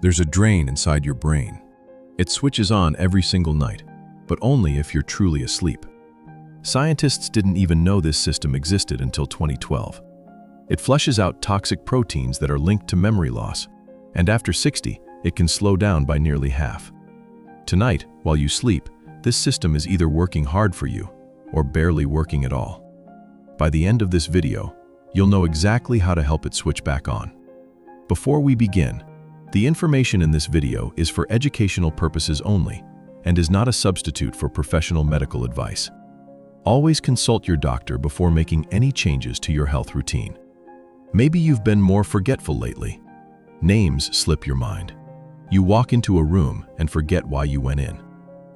There's a drain inside your brain. It switches on every single night, but only if you're truly asleep. Scientists didn't even know this system existed until 2012. It flushes out toxic proteins that are linked to memory loss, and after 60, it can slow down by nearly half. Tonight, while you sleep, this system is either working hard for you or barely working at all. By the end of this video, you'll know exactly how to help it switch back on. Before we begin, the information in this video is for educational purposes only and is not a substitute for professional medical advice. Always consult your doctor before making any changes to your health routine. Maybe you've been more forgetful lately. Names slip your mind. You walk into a room and forget why you went in.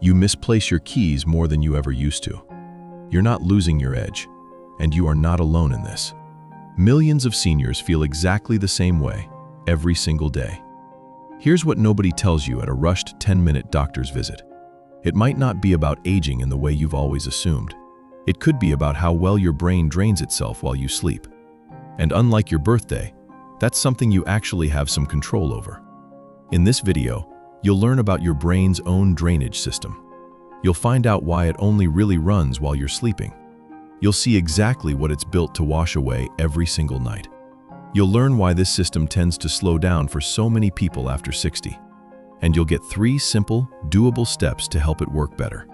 You misplace your keys more than you ever used to. You're not losing your edge, and you are not alone in this. Millions of seniors feel exactly the same way every single day. Here's what nobody tells you at a rushed 10-minute doctor's visit. It might not be about aging in the way you've always assumed. It could be about how well your brain drains itself while you sleep. And unlike your birthday, that's something you actually have some control over. In this video, you'll learn about your brain's own drainage system. You'll find out why it only really runs while you're sleeping. You'll see exactly what it's built to wash away every single night. You'll learn why this system tends to slow down for so many people after 60. And you'll get 3 simple, doable steps to help it work better.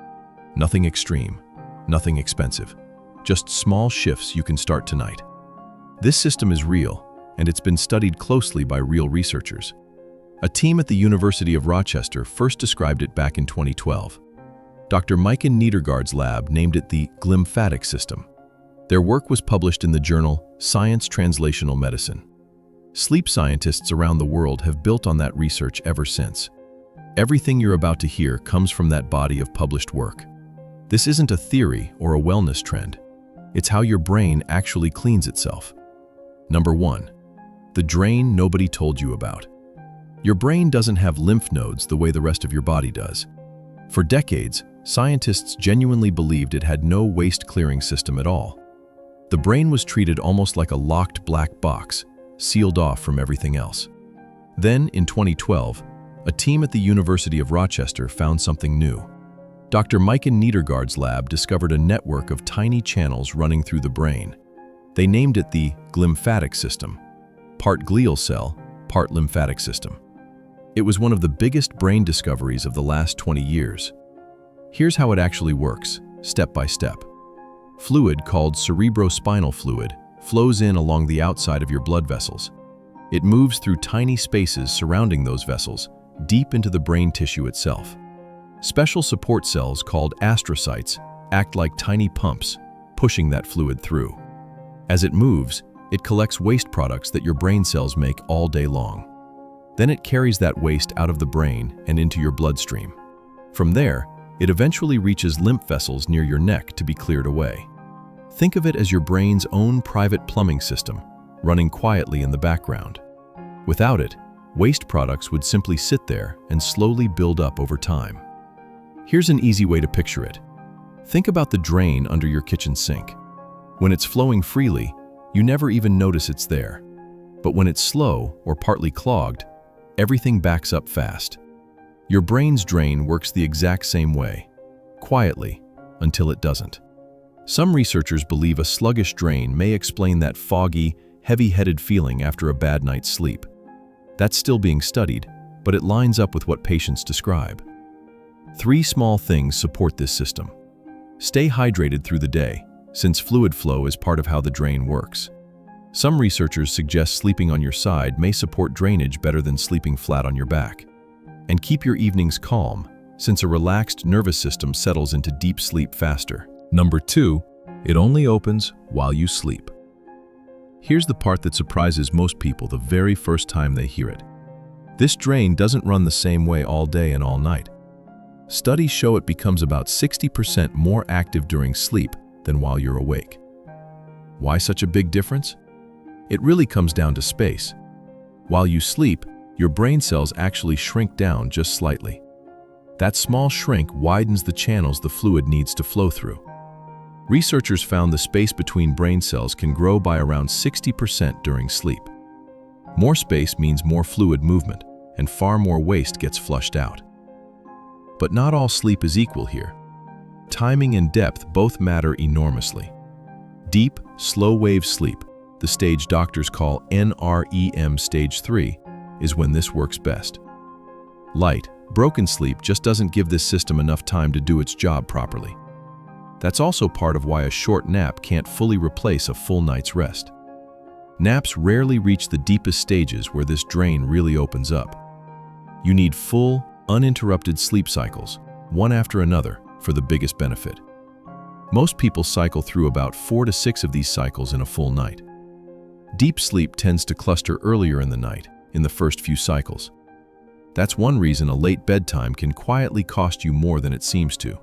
Nothing extreme, nothing expensive. Just small shifts you can start tonight. This system is real, and it's been studied closely by real researchers. A team at the University of Rochester first described it back in 2012. Dr. Micah Niedergard's lab named it the Glymphatic system. Their work was published in the journal Science Translational Medicine. Sleep scientists around the world have built on that research ever since. Everything you're about to hear comes from that body of published work. This isn't a theory or a wellness trend. It's how your brain actually cleans itself. Number 1. The drain nobody told you about. Your brain doesn't have lymph nodes the way the rest of your body does. For decades, scientists genuinely believed it had no waste clearing system at all. The brain was treated almost like a locked black box, sealed off from everything else. Then, in 2012, a team at the University of Rochester found something new. Dr. Micah Niedergard's lab discovered a network of tiny channels running through the brain. They named it the Glymphatic system, part glial cell, part lymphatic system. It was one of the biggest brain discoveries of the last 20 years. Here's how it actually works, step by step. Fluid called cerebrospinal fluid flows in along the outside of your blood vessels. It moves through tiny spaces surrounding those vessels, deep into the brain tissue itself. Special support cells called astrocytes act like tiny pumps, pushing that fluid through. As it moves, it collects waste products that your brain cells make all day long. Then it carries that waste out of the brain and into your bloodstream. From there, it eventually reaches lymph vessels near your neck to be cleared away. Think of it as your brain's own private plumbing system, running quietly in the background. Without it, waste products would simply sit there and slowly build up over time. Here's an easy way to picture it. Think about the drain under your kitchen sink. When it's flowing freely, you never even notice it's there. But when it's slow or partly clogged, everything backs up fast. Your brain's drain works the exact same way, quietly, until it doesn't. Some researchers believe a sluggish drain may explain that foggy, heavy-headed feeling after a bad night's sleep. That's still being studied, but it lines up with what patients describe. 3 small things support this system. Stay hydrated through the day, since fluid flow is part of how the drain works. Some researchers suggest sleeping on your side may support drainage better than sleeping flat on your back. And keep your evenings calm, since a relaxed nervous system settles into deep sleep faster. Number 2, it only opens while you sleep. Here's the part that surprises most people the very first time they hear it. This drain doesn't run the same way all day and all night. Studies show it becomes about 60% more active during sleep than while you're awake. Why such a big difference? It really comes down to space. While you sleep, your brain cells actually shrink down just slightly. That small shrink widens the channels the fluid needs to flow through. Researchers found the space between brain cells can grow by around 60% during sleep. More space means more fluid movement, and far more waste gets flushed out. But not all sleep is equal here. Timing and depth both matter enormously. Deep, slow-wave sleep, the stage doctors call NREM Stage 3, is when this works best. Light, broken sleep just doesn't give this system enough time to do its job properly. That's also part of why a short nap can't fully replace a full night's rest. Naps rarely reach the deepest stages where this drain really opens up. You need full, uninterrupted sleep cycles, one after another, for the biggest benefit. Most people cycle through about 4 to 6 of these cycles in a full night. Deep sleep tends to cluster earlier in the night, in the first few cycles. That's one reason a late bedtime can quietly cost you more than it seems to.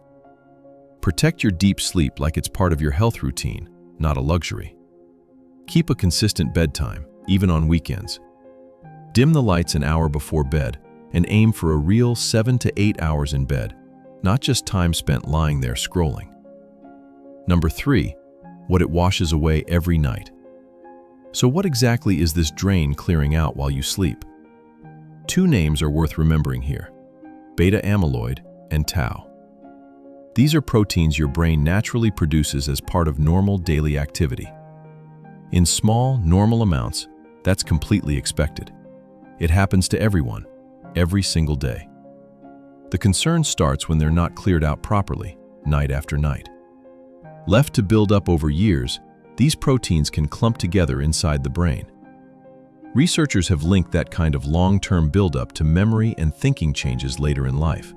Protect your deep sleep like it's part of your health routine, not a luxury. Keep a consistent bedtime, even on weekends. Dim the lights an hour before bed and aim for a real 7 to 8 hours in bed, not just time spent lying there scrolling. Number 3, what it washes away every night. So what exactly is this drain clearing out while you sleep? 2 names are worth remembering here: beta amyloid and tau. These are proteins your brain naturally produces as part of normal daily activity. In small, normal amounts, that's completely expected. It happens to everyone, every single day. The concern starts when they're not cleared out properly, night after night. Left to build up over years, these proteins can clump together inside the brain. Researchers have linked that kind of long-term buildup to memory and thinking changes later in life.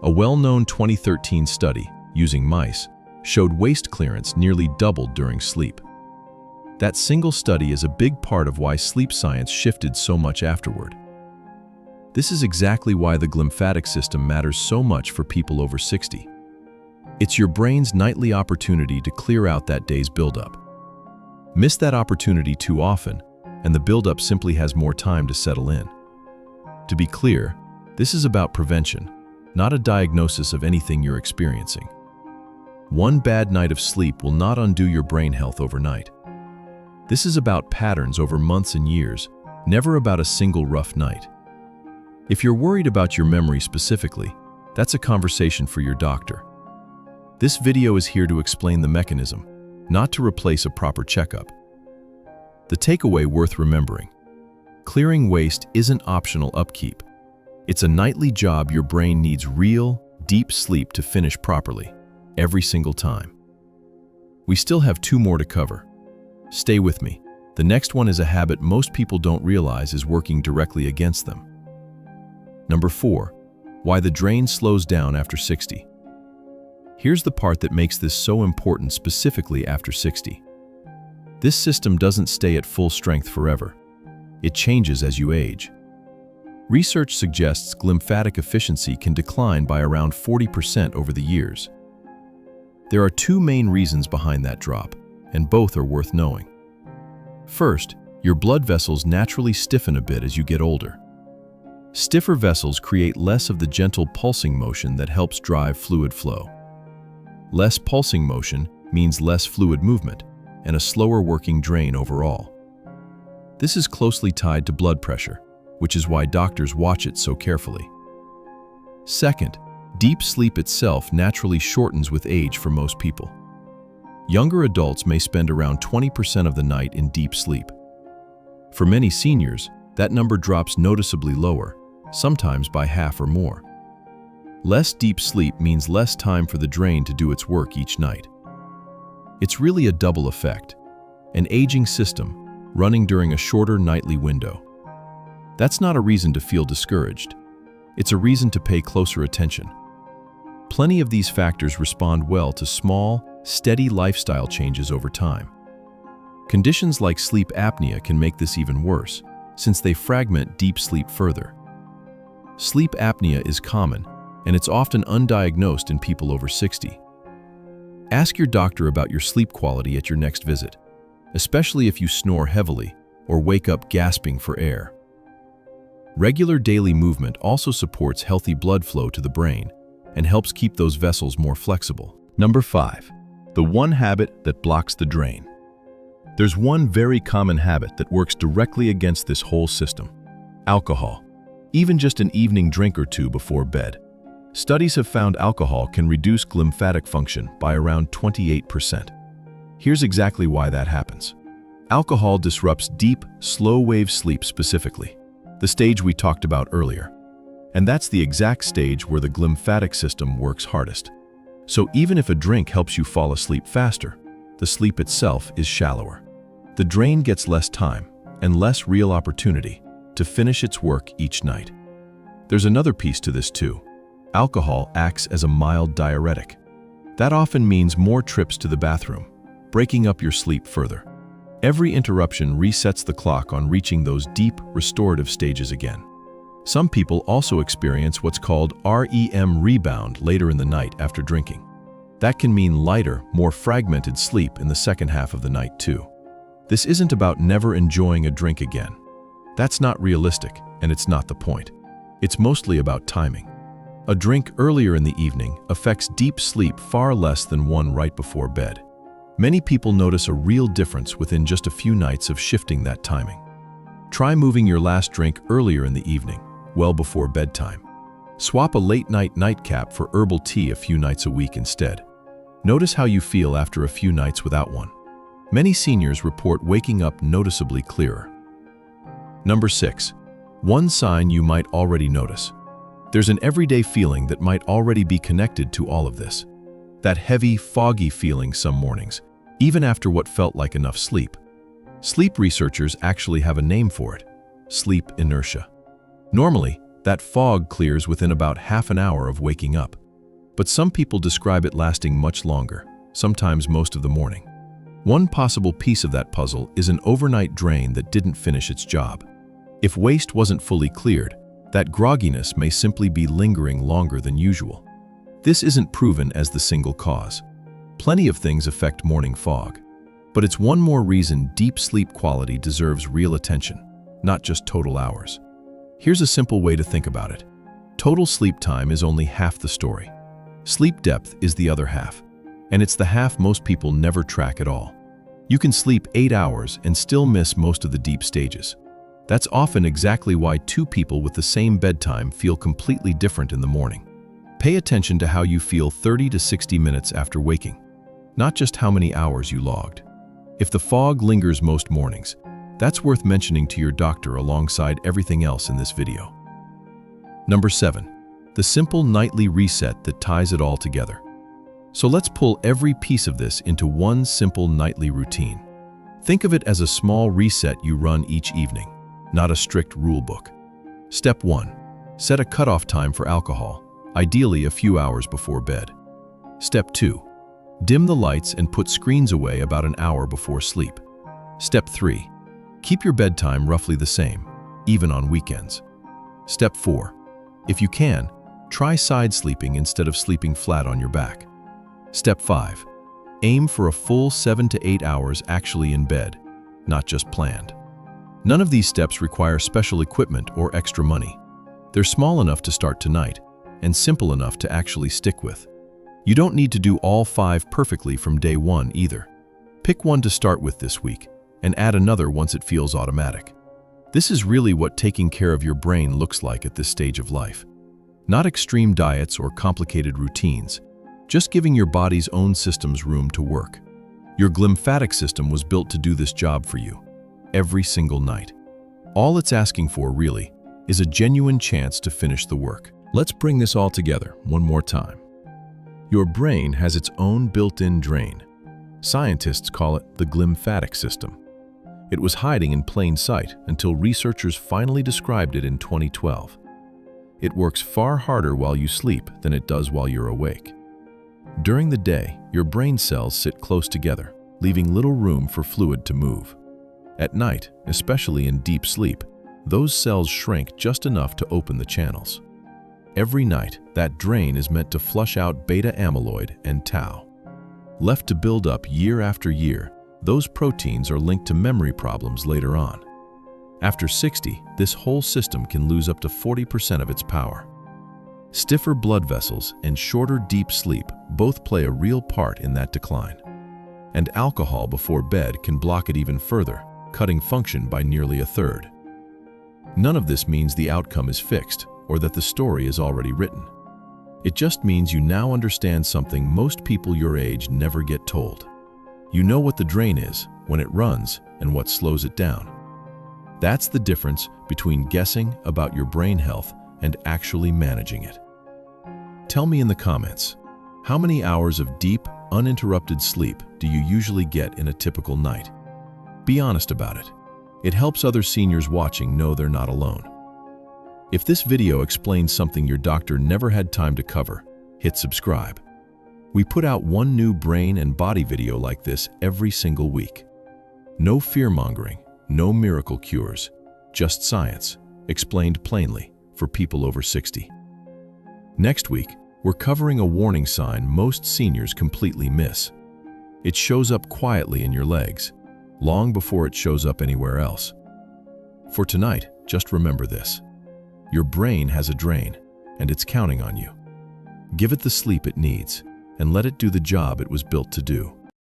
A well-known 2013 study, using mice, showed waste clearance nearly doubled during sleep. That single study is a big part of why sleep science shifted so much afterward. This is exactly why the glymphatic system matters so much for people over 60. It's your brain's nightly opportunity to clear out that day's buildup. Miss that opportunity too often, and the buildup simply has more time to settle in. To be clear, this is about prevention, not a diagnosis of anything you're experiencing. One bad night of sleep will not undo your brain health overnight. This is about patterns over months and years, never about a single rough night. If you're worried about your memory specifically, that's a conversation for your doctor. This video is here to explain the mechanism, not to replace a proper checkup. The takeaway worth remembering: clearing waste isn't optional upkeep. It's a nightly job your brain needs real, deep sleep to finish properly, every single time. We still have 2 more to cover. Stay with me. The next one is a habit most people don't realize is working directly against them. Number 4, why the drain slows down after 60. Here's the part that makes this so important specifically after 60. This system doesn't stay at full strength forever. It changes as you age. Research suggests glymphatic efficiency can decline by around 40% over the years. There are 2 main reasons behind that drop, and both are worth knowing. First, your blood vessels naturally stiffen a bit as you get older. Stiffer vessels create less of the gentle pulsing motion that helps drive fluid flow. Less pulsing motion means less fluid movement and a slower working drain overall. This is closely tied to blood pressure, which is why doctors watch it so carefully. Second, deep sleep itself naturally shortens with age for most people. Younger adults may spend around 20% of the night in deep sleep. For many seniors, that number drops noticeably lower, sometimes by half or more. Less deep sleep means less time for the drain to do its work each night. It's really a double effect, an aging system running during a shorter nightly window. That's not a reason to feel discouraged. It's a reason to pay closer attention. Plenty of these factors respond well to small, steady lifestyle changes over time. Conditions like sleep apnea can make this even worse, since they fragment deep sleep further. Sleep apnea is common, and it's often undiagnosed in people over 60. Ask your doctor about your sleep quality at your next visit, especially if you snore heavily or wake up gasping for air. Regular daily movement also supports healthy blood flow to the brain and helps keep those vessels more flexible. Number 5, the one habit that blocks the drain. There's one very common habit that works directly against this whole system: alcohol. even just an evening drink or two before bed. Studies have found alcohol can reduce glymphatic function by around 28%. Here's exactly why that happens. Alcohol disrupts deep, slow-wave sleep specifically, the stage we talked about earlier. And that's the exact stage where the glymphatic system works hardest. So even if a drink helps you fall asleep faster, the sleep itself is shallower. The drain gets less time and less real opportunity to finish its work each night. There's another piece to this too. Alcohol acts as a mild diuretic. That often means more trips to the bathroom, breaking up your sleep further. Every interruption resets the clock on reaching those deep, restorative stages again. Some people also experience what's called REM rebound later in the night after drinking. That can mean lighter, more fragmented sleep in the second half of the night too. This isn't about never enjoying a drink again. That's not realistic, and it's not the point. It's mostly about timing. A drink earlier in the evening affects deep sleep far less than one right before bed. Many people notice a real difference within just a few nights of shifting that timing. Try moving your last drink earlier in the evening, well before bedtime. Swap a late-night nightcap for herbal tea a few nights a week instead. Notice how you feel after a few nights without one. Many seniors report waking up noticeably clearer. Number 6. One sign you might already notice. There's an everyday feeling that might already be connected to all of this. That heavy, foggy feeling some mornings, even after what felt like enough sleep. Sleep researchers actually have a name for it: sleep inertia. Normally, that fog clears within about half an hour of waking up. But some people describe it lasting much longer, sometimes most of the morning. One possible piece of that puzzle is an overnight drain that didn't finish its job. If waste wasn't fully cleared, that grogginess may simply be lingering longer than usual. This isn't proven as the single cause. Plenty of things affect morning fog. But it's one more reason deep sleep quality deserves real attention, not just total hours. Here's a simple way to think about it. Total sleep time is only half the story. Sleep depth is the other half, and it's the half most people never track at all. You can sleep 8 hours and still miss most of the deep stages. That's often exactly why two people with the same bedtime feel completely different in the morning. Pay attention to how you feel 30 to 60 minutes after waking, not just how many hours you logged. If the fog lingers most mornings, that's worth mentioning to your doctor alongside everything else in this video. Number 7. The simple nightly reset that ties it all together. So let's pull every piece of this into one simple nightly routine. Think of it as a small reset you run each evening, not a strict rule book. Step 1. Set a cutoff time for alcohol, ideally a few hours before bed. Step 2. Dim the lights and put screens away about an hour before sleep. Step 3. Keep your bedtime roughly the same, even on weekends. Step 4. If you can, try side sleeping instead of sleeping flat on your back. Step 5. Aim for a full 7 to 8 hours actually in bed, not just planned. None of these steps require special equipment or extra money. They're small enough to start tonight, and simple enough to actually stick with. You don't need to do all 5 perfectly from day 1 either. Pick one to start with this week, and add another once it feels automatic. This is really what taking care of your brain looks like at this stage of life. Not extreme diets or complicated routines, just giving your body's own systems room to work. Your glymphatic system was built to do this job for you, every single night. All it's asking for, really, is a genuine chance to finish the work. Let's bring this all together one more time. Your brain has its own built-in drain. Scientists call it the glymphatic system. It was hiding in plain sight until researchers finally described it in 2012. It works far harder while you sleep than it does while you're awake. During the day, your brain cells sit close together, leaving little room for fluid to move. At night, especially in deep sleep, those cells shrink just enough to open the channels. Every night, that drain is meant to flush out beta amyloid and tau. Left to build up year after year, those proteins are linked to memory problems later on. After 60, this whole system can lose up to 40% of its power. Stiffer blood vessels and shorter deep sleep both play a real part in that decline. And alcohol before bed can block it even further, cutting function by nearly a third. None of this means the outcome is fixed or that the story is already written. It just means you now understand something most people your age never get told. You know what the drain is, when it runs, and what slows it down. That's the difference between guessing about your brain health and actually managing it. Tell me in the comments, how many hours of deep, uninterrupted sleep do you usually get in a typical night? Be honest about it. It helps other seniors watching know they're not alone. If this video explains something your doctor never had time to cover, hit subscribe. We put out one new brain and body video like this every single week. No fear-mongering, no miracle cures, just science, explained plainly for people over 60. Next week, we're covering a warning sign most seniors completely miss. It shows up quietly in your legs, long before it shows up anywhere else. For tonight, just remember this. Your brain has a drain, and it's counting on you. Give it the sleep it needs, and let it do the job it was built to do.